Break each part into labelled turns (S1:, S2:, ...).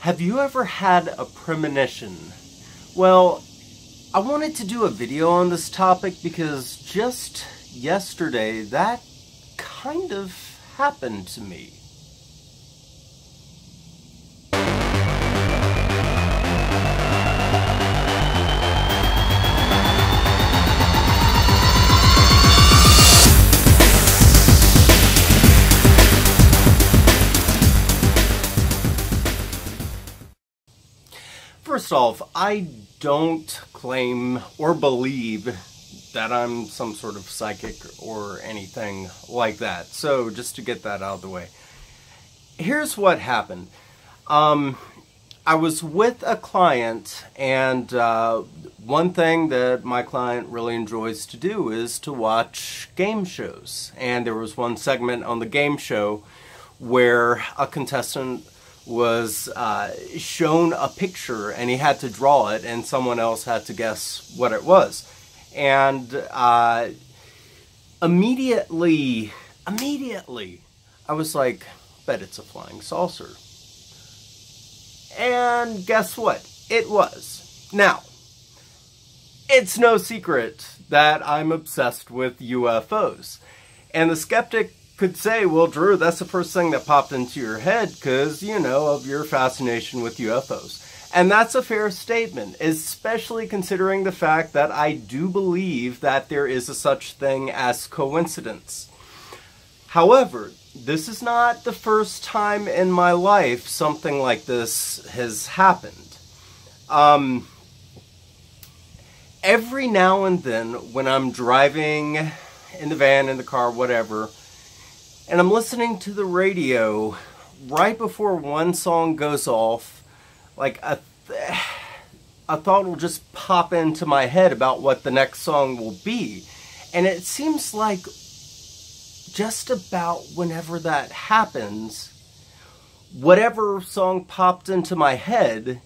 S1: Have you ever had a premonition? Well, I wanted to do a video on this topic because just yesterday that kind of happened to me. First off, I don't claim or believe that I'm some sort of psychic or anything like that. So just to get that out of the way. Here's what happened. I was with a client, and one thing that my client really enjoys to do is to watch game shows. And there was one segment on the game show where a contestant was shown a picture and he had to draw it and someone else had to guess what it was. And immediately I was like, bet it's a flying saucer. And guess what? It was. Now, it's no secret that I'm obsessed with UFOs. And the skeptic could say, well, Drew, that's the first thing that popped into your head because, you know, of your fascination with UFOs. And that's a fair statement, especially considering the fact that I do believe that there is a such thing as coincidence. However, this is not the first time in my life something like this has happened. Every now and then when I'm driving in the van, in the car, whatever, and I'm listening to the radio, right before one song goes off, like a thought will just pop into my head about what the next song will be. And it seems like just about whenever that happens, whatever song popped into my head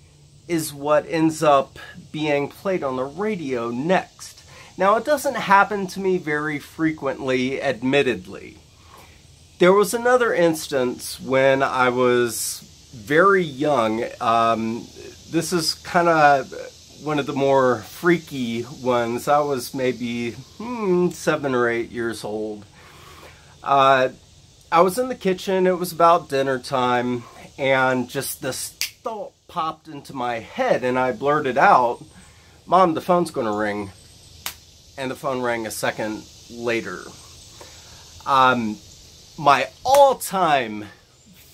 S1: is what ends up being played on the radio next. Now, it doesn't happen to me very frequently, admittedly. There was another instance when I was very young. This is kind of one of the more freaky ones. I was maybe 7 or 8 years old. I was in the kitchen. It was about dinner time, and just this thought popped into my head, and I blurted out, "Mom, the phone's going to ring." And the phone rang a second later. My all-time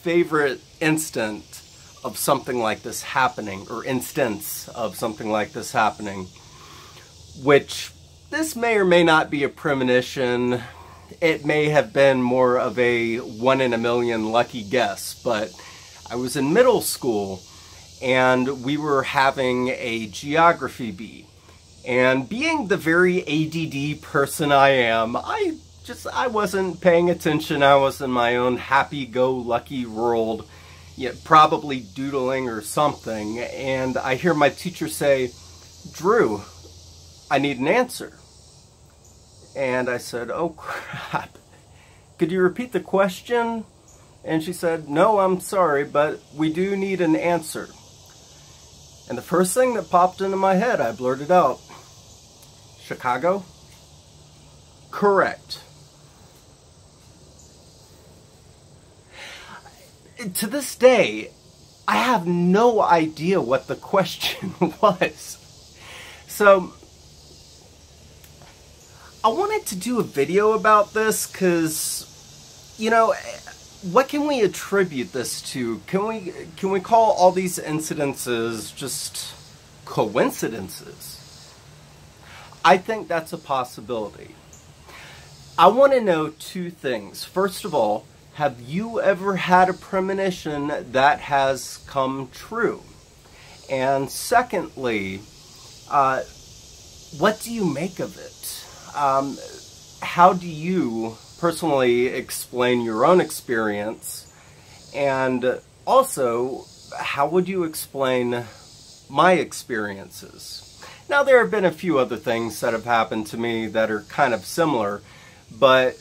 S1: favorite instant of something like this happening, or instance of something like this happening, which this may or may not be a premonition. It may have been more of a 1 in a million lucky guess, but I was in middle school and we were having a geography bee. And being the very ADD person I am, I wasn't paying attention. I was in my own happy-go-lucky world, yet probably doodling or something, and I hear my teacher say, "Drew, I need an answer." And I said, "Oh crap, could you repeat the question?" And she said, "No, I'm sorry, but we do need an answer." And the first thing that popped into my head, I blurted out, "Chicago?" Correct. To this day, I have no idea what the question was. So, I wanted to do a video about this because, you know, what can we attribute this to? Can we call all these incidences just coincidences? I think that's a possibility. I want to know two things. First of all, have you ever had a premonition that has come true? And secondly, what do you make of it? How do you personally explain your own experience? And also, how would you explain my experiences? Now, there have been a few other things that have happened to me that are kind of similar, but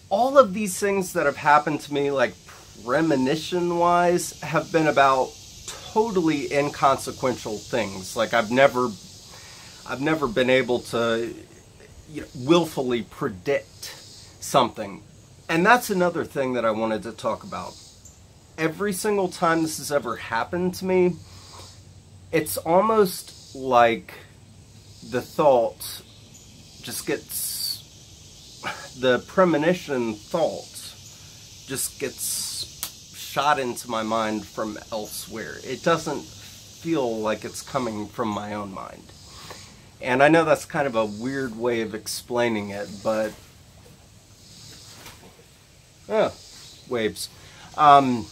S1: all of these things that have happened to me, like premonition-wise, have been about totally inconsequential things. Like I've never been able to, you know, willfully predict something. And that's another thing that I wanted to talk about. Every single time this has ever happened to me, it's almost like the thought just gets, the premonition thought just gets shot into my mind from elsewhere. It doesn't feel like it's coming from my own mind. And I know that's kind of a weird way of explaining it, but waves. But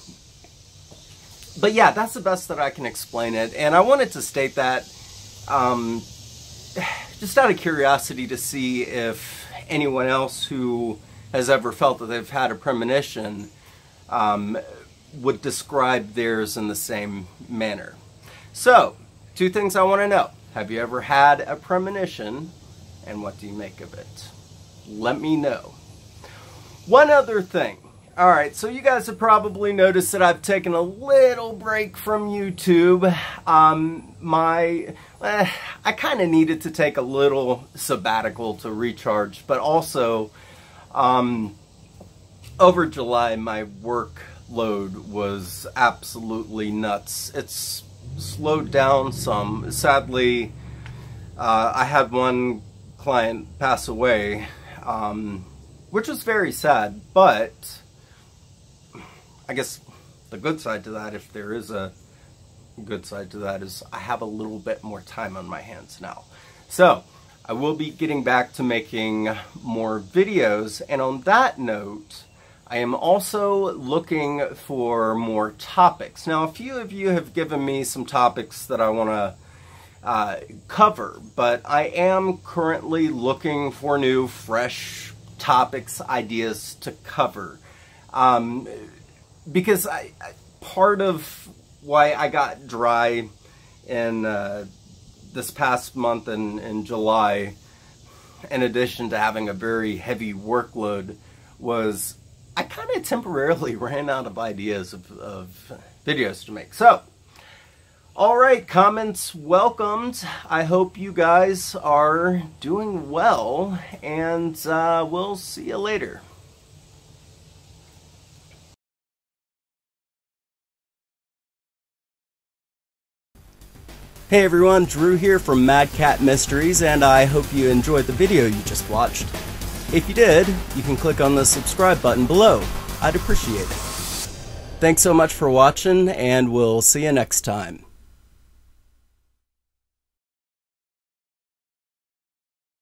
S1: yeah, that's the best that I can explain it. And I wanted to state that just out of curiosity to see if anyone else who has ever felt that they've had a premonition would describe theirs in the same manner. So, 2 things I want to know. Have you ever had a premonition, and what do you make of it? Let me know. One other thing. Alright, so you guys have probably noticed that I've taken a little break from YouTube. I kind of needed to take a little sabbatical to recharge, but also over July my workload was absolutely nuts. It's slowed down some. Sadly, I had one client pass away, which was very sad, but I guess the good side to that, if there is a good side to that, is I have a little bit more time on my hands now. So I will be getting back to making more videos, and on that note, I am also looking for more topics. Now, a few of you have given me some topics that I want to cover, but I am currently looking for new, fresh topics, ideas to cover. Because part of why I got dry in this past month in July, in addition to having a very heavy workload, was I kind of temporarily ran out of ideas of videos to make. So, alright, comments welcomed. I hope you guys are doing well, and we'll see you later. Hey everyone, Drew here from Mad Cat Mysteries, and I hope you enjoyed the video you just watched. If you did, you can click on the subscribe button below. I'd appreciate it. Thanks so much for watching, and we'll see you next time.